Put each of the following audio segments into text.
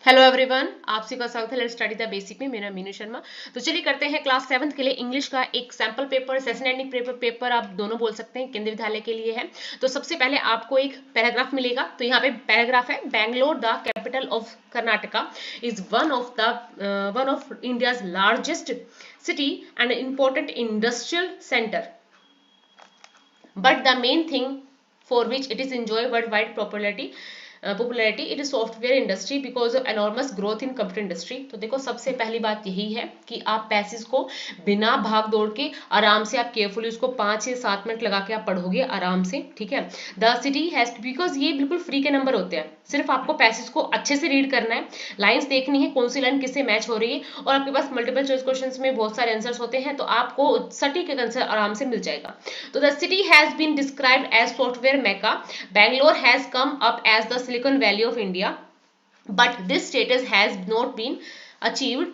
Hello everyone, आपसे का स्वागत है लेट्स स्टडी द बेसिक में। मेरा मीनू शर्मा। तो चलिए करते हैं क्लास 7th के लिए इंग्लिश का एक sample paper, session ending paper आप दोनों बोल सकते हैं, केंद्रीय विद्यालय के लिए है। तो सबसे पहले आपको एक पैराग्राफ मिलेगा। तो यहाँ पे पैराग्राफ है, Bangalore the capital of Karnataka is one of India's largest city and important industrial centre, but the main thing for which it is enjoy worldwide popularity it is software industry because of enormous growth in computer industry। तो देखो सबसे पहली बात यही है कि आप passage को बिना भाग दौड़ के आराम से आप केयरफुली उसको 5 से 7 मिनट लगा के आप पढ़ोगे आराम से, ठीक है। द सिटी हैज, बिकॉज ये बिल्कुल फ्री के नंबर होते हैं, सिर्फ आपको पैसेज को अच्छे से रीड करना है, लाइंस देखनी है कौन सी लाइन किससे मैच हो रही है, और आपके पास मल्टीपल चॉइस क्वेश्चंस में बहुत सारे आंसर्स होते हैं, तो आपको सटीक आंसर आराम से मिल जाएगा। तो the city has been described as software mecca, Bangalore has come up as the silicon valley of India, but this status has not been achieved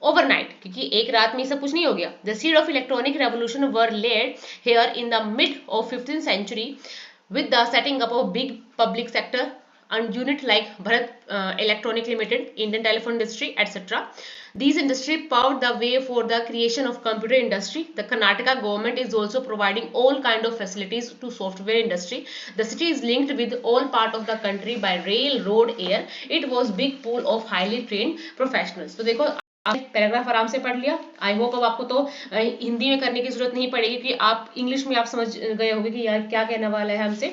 overnight, क्योंकि एक रात में सब कुछ नहीं हो गया। The seed of electronic revolution were laid here in the mid of 15th century with the setting up of big public sector and unit like Bharat Electronic Limited, Indian Telephone Industry, etc. These industry paved the way for the creation of computer industry. The Karnataka government is also providing all kind of facilities to software industry. The city is linked with all part of the country by rail, road, air. It was big pool of highly trained professionals. तो देखो paragraph आराम से पढ़ लिया। I hope अब आपको तो हिंदी में करने की जरूरत नहीं पड़ेगी, क्योंकि आप इंग्लिश में आप समझ गए होंगे कि यार क्या कहने वाला है हमसे।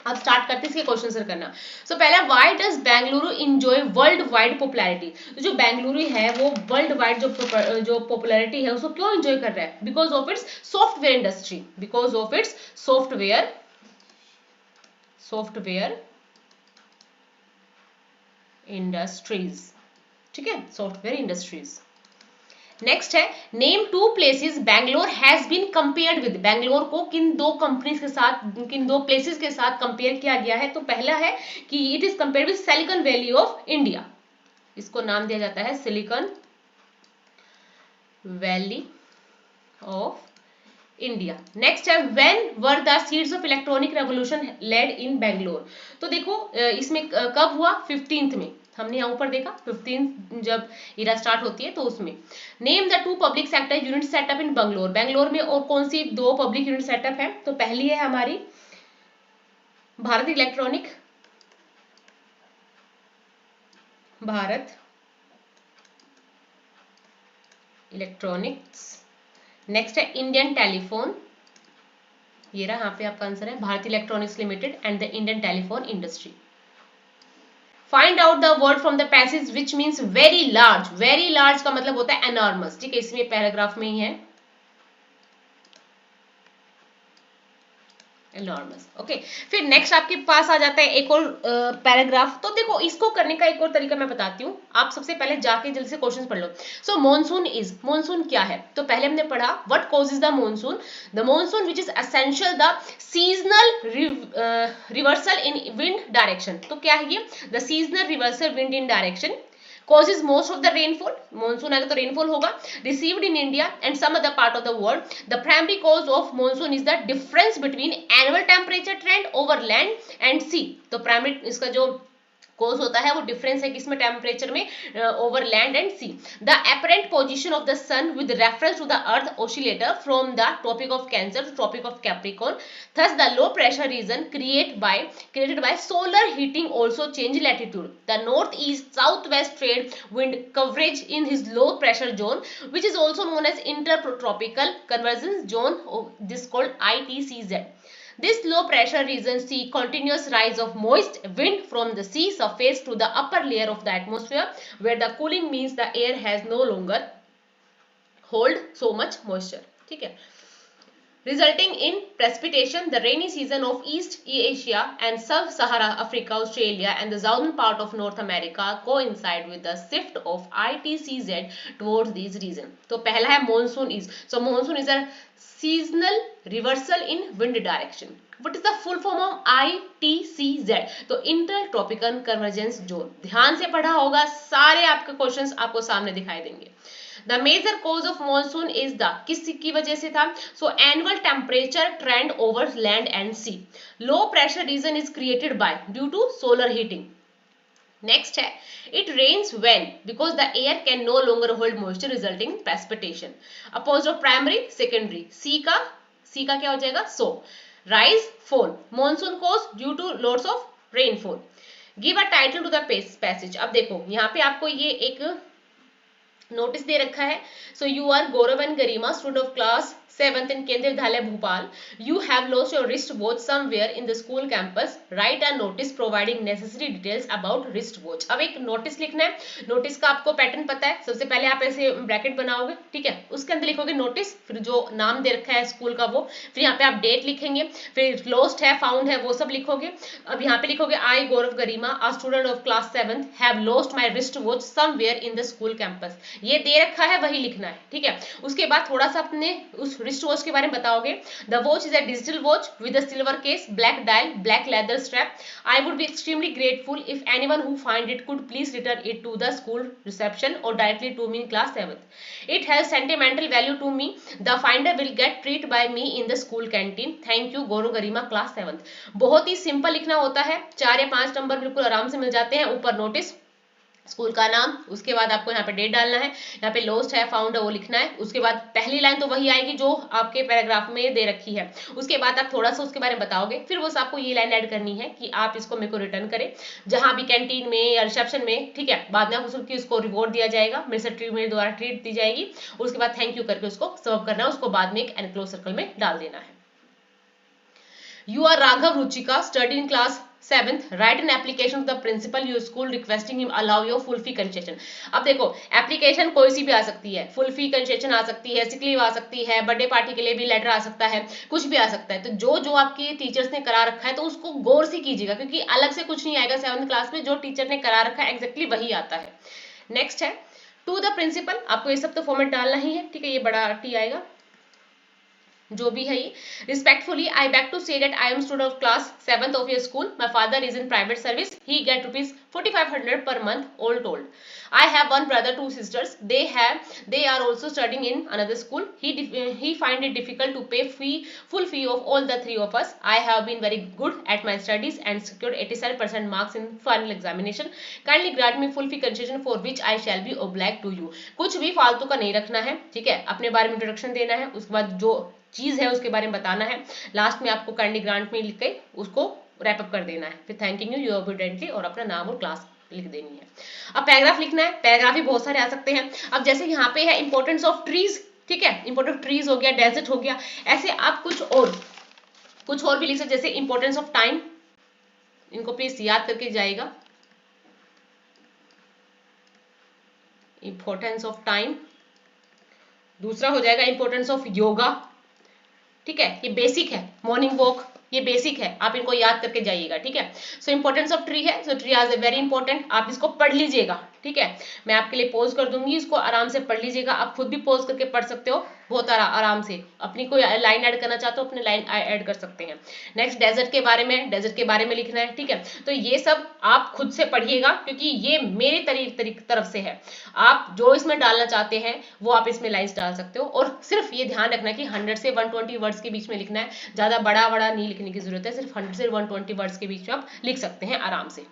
अब स्टार्ट करते हैं इसके क्वेश्चन आंसर करना। सो पहला, why does Bengaluru enjoy world wide popularity. तो जो बेंगलुरु है वो वर्ल्ड वाइड जो पॉपुलैरिटी है उसको क्यों एंजॉय कर रहा है? Because of its software industry, because of its software industries, ठीक है, सॉफ्टवेयर इंडस्ट्रीज। नेक्स्ट है, name two places Bangalore has been compared with. Bangalore को किन दो कंपनीज के साथ, किन दो प्लेसेस के साथ कंपेयर किया गया है? तो पहला है कि it is compared with Silicon valley of India, इसको नाम दिया जाता है Silicon valley of India. Next है, when were the seeds of electronic revolution laid in Bangalore. तो देखो इसमें कब हुआ? 15th में, हमने यहाँ ऊपर देखा 15 जब इरा स्टार्ट होती है तो उसमें। Name the two public sector unit set up in Bangalore. Bangalore में और कौन सी दो पब्लिक यूनिट सेटअप है? तो पहली है हमारी भारत इलेक्ट्रॉनिक्स। नेक्स्ट है इंडियन टेलीफोन, ये रहा यहाँ पे आपका आंसर है, Bharat electronics limited and the Indian telephone industry. Find out the word from the passage which means very large. Very large का मतलब होता है एनॉर्मस, ठीक है, इसमें पैराग्राफ में ही है एनॉर्मस। ओके, फिर नेक्स्ट आपके पास आ जाता है एक और पैराग्राफ। तो देखो इसको करने का एक और तरीका मैं बताती हूँ, आप सबसे पहले जाके जल्दी से क्वेश्चन पढ़ लो। सो मॉनसून क्या है? तो पहले हमने पढ़ा what causes the monsoon which is essential the seasonal reversal in wind direction. तो क्या है ये? The seasonal reversal wind in direction causes most of the rainfall, monsoon आएगा तो rainfall होगा, received in India and some other part of the world. The primary cause of monsoon is the difference between annual temperature trend over land and sea. तो primary इसका जो कोज होता है वो difference है किसमें? टेम्परेचर में over land and sea. The apparent position of the sun with reference to the earth oscillator from the tropic of cancer to tropic of capricorn. Thus the low pressure region created by solar heating also change latitude. The northeast southwest trade wind coverage in his low pressure zone, which is also known as intertropical convergence zone, this called ITCZ. This low pressure region see continuous rise of moist wind from the sea surface to the upper layer of the atmosphere, where the cooling means the air has no longer hold so much moisture, ठीक है, resulting in precipitation. The rainy season of East Asia and Sub-Sahara Africa, Australia and the southern part of North America coincide with the shift of ITCZ towards these regions. तो पहला है monsoon is. So monsoon is a seasonal reversal in wind direction. What is the full form of ITCZ? तो intertropical convergence zone. ध्यान से पढ़ा होगा, सारे आपके क्वेश्चंस आपको सामने दिखाई देंगे। The major cause of monsoon is the, किसकी वजह से था? So annual temperature trend over land and sea. Low pressure region is created by due to solar heating. Next है it rains when because the air can no longer hold moisture resulting in precipitation. Opposite of primary secondary, sea का क्या हो जाएगा सो। Rise fall, monsoon cause due to lots of rainfall. Give a title to the passage. अब देखो यहाँ पे आपको ये एक नोटिस दे रखा है। So you are Gaurav and Garima, student of class 7th in Kendriya Vidyalaya Bhopal. You have lost your wrist watch somewhere in the school campus. Write a notice providing necessary details about wrist watch. अब एक नोटिस लिखना है। Notice का आपको pattern पता है। सबसे पहले आप ऐसे ब्रैकेट बनाओगे, ठीक है, उसके अंदर लिखोगे नोटिस, फिर जो नाम दे रखा है स्कूल का वो, फिर यहाँ पे आप डेट लिखेंगे, फिर लॉस्ट है फाउंड है वो सब लिखोगे। अब यहाँ पे लिखोगे I Gaurav Garima a student of class 7th have lost my wrist watch somewhere in the school campus. ये दे रखा है वही लिखना है, ठीक है। उसके बाद थोड़ा सा अपने उस रिस्ट वॉच के बारे में बताओगे। The watch is a digital watch with a silver case, black dial, black leather strap. I would be extremely grateful if anyone who find it could please return it to the school reception or directly to me in class 7th। It has sentimental value to me. The finder will get treat by me in the school canteen. Thank you Gaurav Garima class 7th। बहुत ही simple लिखना होता है, 4 या 5 number बिल्कुल आराम से मिल जाते हैं। ऊपर नोटिस, स्कूल का नाम, उसके बाद आपको यहाँ पे डेट डालना है, यहाँ पे लॉस्ट है फाउंड है वो लिखना है। उसके बाद पहली लाइन तो वही आएगी जो आपके पैराग्राफ में दे रखी है। उसके बाद आप थोड़ा सा उसके बारे में बताओगे, फिर बस आपको ये लाइन ऐड करनी है कि आप इसको मेरे को रिटर्न करें जहां भी कैंटीन में या रिसेप्शन में, ठीक है। बाद में आपको उसको रिवॉर्ड दिया जाएगा, मेरे द्वारा ट्रीट दी जाएगी। उसके बाद थैंक यू करके उसको सर्व करना है, उसको बाद में एक एनक्लोज सर्कल में डाल देना है। You are Raghav Ruchika, study in class 7th. Write an application to the principal your school requesting him allow your full fee concession. अब देखो एप्लीकेशन कोई सी भी आ सकती है, फुल फी कंसेशन आ सकती है, सिक लीव आ सकती है, बर्थडे पार्टी के लिए भी लेटर आ सकता है, कुछ भी आ सकता है। तो जो जो आपके टीचर्स ने करा रखा है तो उसको गौर से कीजिएगा, क्योंकि अलग से कुछ नहीं आएगा 7th क्लास में। जो टीचर ने करा रखा है एग्जैक्टली वही आता है। नेक्स्ट है टू द प्रिंसिपल। आपको ये सब तो फॉर्मेट डालना ही है, ठीक है। ये बड़ा टी आएगा जो भी है ये। Respectfully I beg to say that I am student of class 7th of your school. My father is in private service. He get rupees 4500 per month all told. I have one brother, two sisters. They are also studying in another school. He find it difficult to pay full fee of all the three of us. I have been very good at my studies and secured 87% marks in final examination. Kindly grant me full fee concession for which I shall be obliged to you. कुछ भी फालतू का नहीं रखना है, ठीक है। अपने बारे में इंट्रोडक्शन देना है, उसके बाद जो चीज है उसके बारे में बताना है। लास्ट में आपको काइंडली ग्रांट में लिख के उसको रैप अप कर देना है। फिर थैंकिंग यू ओबीडिएंटली और अपना नाम और क्लास लिख देनी है। अब पैराग्राफ लिखना है। पैराग्राफ भी बहुत सारे आ सकते हैं। अब जैसे यहाँ पे है इंपॉर्टेंस ऑफ ट्रीज, ठीक है। इंपॉर्टेंस ऑफ ट्रीज हो गया, डेजर्ट हो गया, ऐसे आप कुछ और भी लिख सकते। जैसे इंपॉर्टेंस ऑफ टाइम, इनको प्लीज याद करके जाएगा। Importance of time. दूसरा हो जाएगा इंपॉर्टेंस ऑफ योगा, ठीक है। ये बेसिक है, मॉर्निंग वॉक, ये बेसिक है, आप इनको याद करके जाइएगा, ठीक है। सो इंपॉर्टेंस ऑफ ट्री है, सो ट्री आज ए वेरी इंपॉर्टेंट। आप इसको पढ़ लीजिएगा, ठीक है। मैं आपके लिए पोज कर दूंगी, इसको आराम से पढ़ लीजिएगा। आप खुद भी पोज करके पढ़ सकते हो बहुत आराम से। अपनी कोई लाइन ऐड करना चाहते हो अपने लाइन ऐड कर सकते हैं। नेक्स्ट डेजर्ट के बारे में लिखना है, ठीक है। तो ये सब आप खुद से पढ़िएगा, क्योंकि ये मेरे तरफ से है। आप जो इसमें डालना चाहते हैं वो आप इसमें लाइन्स डाल सकते हो। और सिर्फ ये ध्यान रखना कि 100 से 120 वर्ड्स के बीच में लिखना है, ज्यादा बड़ा नहीं लिखने की जरूरत है। सिर्फ 100 से 120 वर्ड्स के बीच में आप लिख सकते हैं आराम से।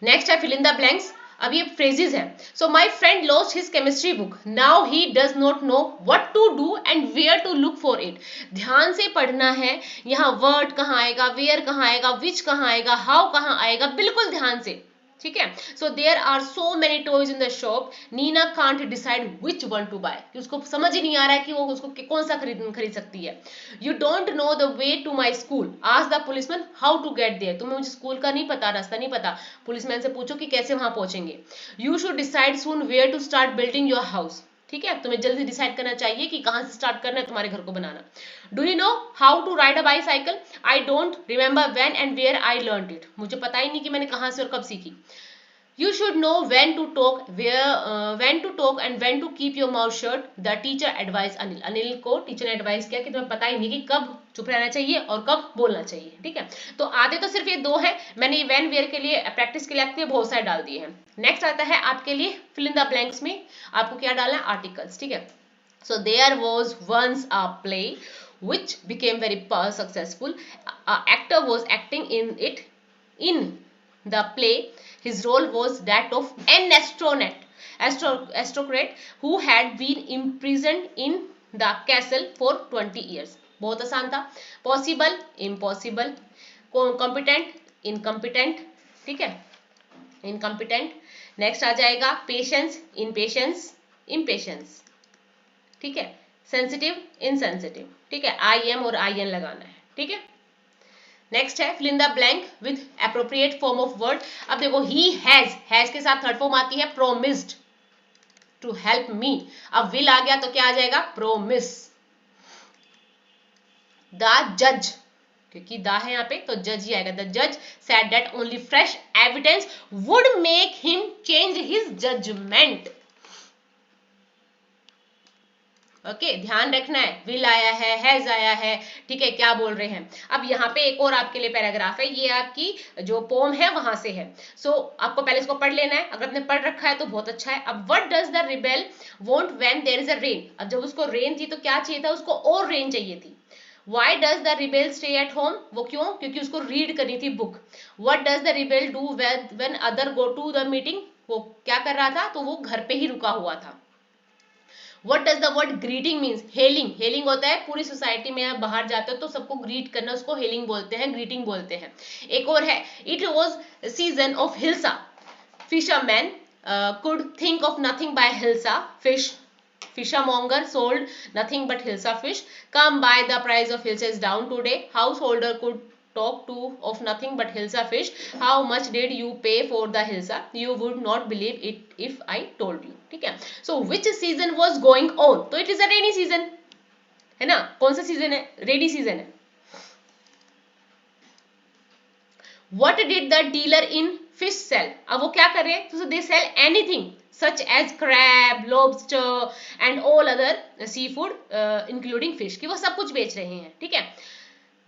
नेक्स्ट है फिल इन द ब्लैंक्स। अब ये फ्रेजेस हैं। So my friend lost his chemistry book, now he does not know what to do and where to look for it. ध्यान से पढ़ना है। यहाँ वर्ड कहाँ आएगा, वेयर कहाँ आएगा, विच कहाँ आएगा, हाउ कहाँ आएगा, बिल्कुल ध्यान से, ठीक है। So there are so many toys in the shop, Neena can't decide which one to buy, कि उसको समझ ही नहीं आ रहा है कि वो उसको कौन सा खरीद सकती है। You don't know the way to my school, ask the policeman how to get there. तुम्हें मुझे स्कूल का नहीं पता, रास्ता नहीं पता, पुलिसमैन से पूछो कि कैसे वहां पहुंचेंगे। You should decide soon where to start building your house, ठीक है। तुम्हें जल्दी डिसाइड करना चाहिए कि कहां से स्टार्ट करना है तुम्हारे घर को बनाना। Do you know how to ride a bicycle, I don't remember when and where I learned it. मुझे पता ही नहीं कि मैंने कहां से और कब सीखी। You should know when to talk, when to talk and when to keep your mouth shut. The teacher advised Anil. Anil को टीचर ने एडवाइस किया कि तुम्हें पता ही नहीं कि कब चुप रहना चाहिए और कब बोलना चाहिए, ठीक है। तो आते तो सिर्फ ये दो है, मैंने ये व्हेन वेयर के लिए प्रैक्टिस के लिए आपके बहुत सारे डाल दिए हैं। नेक्स्ट आता है आपके लिए फिल इन द ब्लैंक्स में आपको क्या डालना है, आर्टिकल्स, ठीक है। So there was once a play which became very successful. A actor was acting in it in the play, his role was that of an aristocrat who had been imprisoned in the castle for 20 years. बहुत आसान था. Possible, impossible, competent, incompetent, ठीक है, incompetent. Next आ जाएगा patience, इनपेशेंस, impatience, ठीक है, sensitive, insensitive, ठीक है, आई एम और आई एन लगाना है, ठीक है. नेक्स्ट है fill in the blank with appropriate form of word. अब देखो ही हैज के साथ थर्ड फॉर्म आती है प्रोमिस्ड टू हेल्प मी. अब विल आ गया तो क्या आ जाएगा, प्रोमिस. द जज, क्योंकि द है यहाँ पे तो जज ही आएगा. द जज said that only fresh evidence would make him change his judgement. Okay, ध्यान रखना है, विल आया है, हैज आया है, ठीक है, क्या बोल रहे हैं. अब यहाँ पे एक और आपके लिए पैराग्राफ है, ये आपकी जो पोम है वहां से है. सो आपको पहले इसको पढ़ लेना है, अगर आपने पढ़ रखा है तो बहुत अच्छा है. अब what does the rebel want when there is a rain. अब जब उसको रेन थी तो क्या चाहिए था, उसको और रेन चाहिए थी. Why does the rebel stay at home? वो क्यों, क्योंकि उसको रीड करनी थी book. What does the rebel do when other go to the meeting? वो क्या कर रहा था, तो वो घर पे ही रुका हुआ था. What does the word greeting means? Hailing, hailing होता है पूरी सोसाइटी में आप बाहर जाते हो तो सबको ग्रीट करना, उसको हेलिंग बोलते हैं, ग्रीटिंग बोलते हैं. एक और है, it was season of hilsa. Fisherman could think of nothing by hilsa fish. Fishermonger sold nothing but hilsa fish. Come by, the price of hilsa is down today. Householder could talk to of nothing but hilsa fish. How much did you pay for the hilsa? You would not believe it if I told you. ठीक है. So which season was going on? तो it is a rainy season, है ना. कौन सा season है, rainy season है. What did the dealer in fish sell? अब वो क्या कर रहे हैं, तो they sell anything such as crab, lobster and all other seafood including fish, कि वो सब कुछ बेच रहे हैं, ठीक है.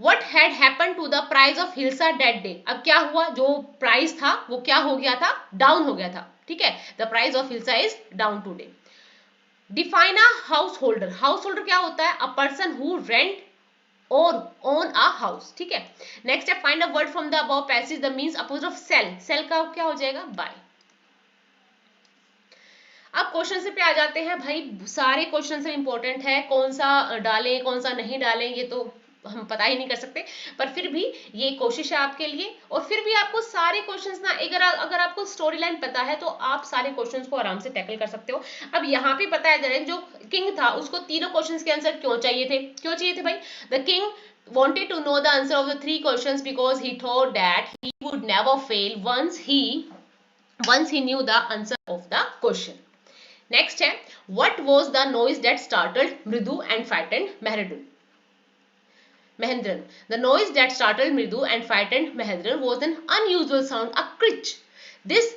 What had happened to the price of hilsa that day? अब क्या हुआ, जो प्राइस था वो क्या हो गया था, डाउन हो गया था, ठीक है. The price of hilsa is down today. Define a householder. Householder क्या होता है, a person who rent or own a house, ठीक है. नेक्स्ट है find a word from the above passage the means opposite of sell. sell का क्या हो जाएगा, buy. अब क्वेश्चन से पे आ जाते हैं भाई, सारे क्वेश्चन से इंपॉर्टेंट है, कौन सा डालें कौन सा नहीं डालें ये तो हम पता ही नहीं कर सकते, पर फिर भी ये कोशिश है आपके लिए. और फिर भी आपको सारे क्वेश्चंस ना, अगर आपको स्टोरी लाइन पता है तो आप सारे क्वेश्चंस को आराम से टैकल कर सकते हो. अब यहाँ पे बताया जा रहा है जो किंग था उसको तीनों क्वेश्चंस के आंसर क्यों चाहिए थे भाई. The king wanted to know the answer of the 3 questions because he thought that he would never fail once he knew the answer of the question. Next है, what was the noise that startled Mridu and frightened Mahendran? The noise that startled Mridu and frightened Mahendran was an unusual sound, a screech. This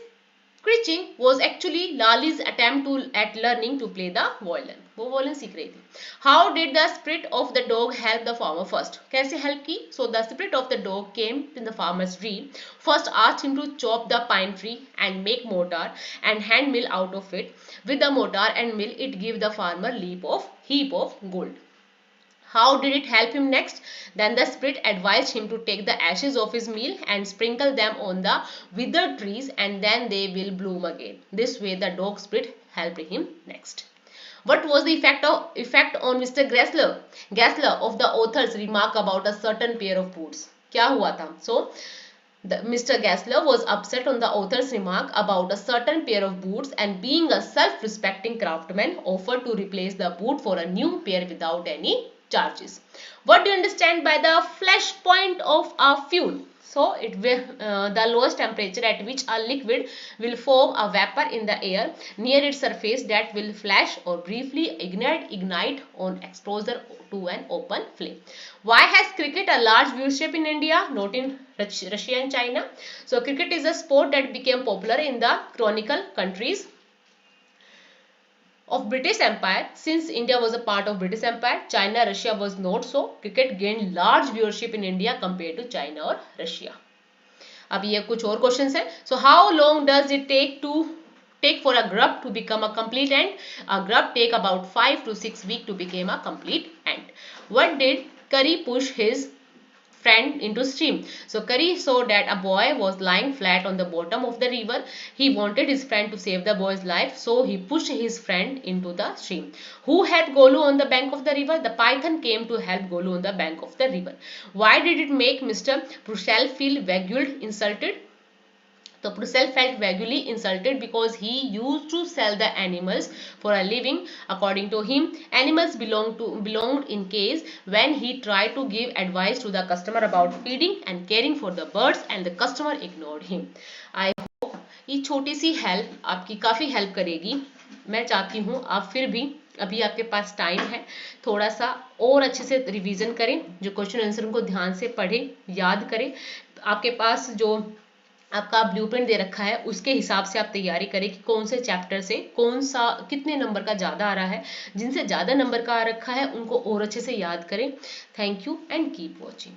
screeching was actually Lali's attempt at learning to play the violin. वो violin सीख रही थी. How did the spirit of the dog help the farmer first? कैसे help की? So the spirit of the dog came in the farmer's dream. First asked him to chop the pine tree and make mortar and hand mill out of it. With the mortar and mill, it gave the farmer heap of gold. How did it help him next? Then the spirit advised him to take the ashes of his meal and sprinkle them on the withered trees and then they will bloom again. This way the dog spirit helped him next. What was the effect on Mr. Gessler of the author's remark about a certain pair of boots? क्या हुआ था? So Mr. Gessler was upset on the author's remark about a certain pair of boots and being a self-respecting craftsman offered to replace the boot for a new pair without any charges. What do you understand by the flash point of a fuel? So it will the lowest temperature at which a liquid will form a vapor in the air near its surface that will flash or briefly ignite on exposure to an open flame. Why has cricket a large viewership in India, not in Russia and China? So cricket is a sport that became popular in the colonial countries of British Empire. Since India was a part of British Empire, China, Russia was not so. Cricket gained large viewership in India compared to China और Russia. अब ये कुछ और questions हैं. So how long does it take for a grub to become a complete ant? A grub take about 5 to 6 weeks to become a complete ant. What did Curry push his friend into stream. So Curry saw that a boy was lying flat on the bottom of the river. He wanted his friend to save the boy's life, so he pushed his friend into the stream. Who helped Golu on the bank of the river? The python came to help Golu on the bank of the river. Why did it make Mr. Purcell feel vaguely insulted? So Purcell felt vaguely insulted because he used to sell the animals for a living. According to him, animals belonged in cage. When he tried to give advice to the customer about feeding and caring for the birds, and the customer ignored him. I hope ये छोटी सी help आपकी काफ़ी help करेगी. मैं चाहती हूँ आप फिर भी अभी आपके पास टाइम है, थोड़ा सा और अच्छे से रिवीजन करें, जो क्वेश्चन आंसर उनको ध्यान से पढ़ें, याद करें. आपके पास जो आपका ब्लूप्रिंट दे रखा है उसके हिसाब से आप तैयारी करें कि कौन से चैप्टर से कौन सा कितने नंबर का ज़्यादा आ रहा है. जिनसे ज़्यादा नंबर का आ रखा है उनको और अच्छे से याद करें. Thank you and keep watching.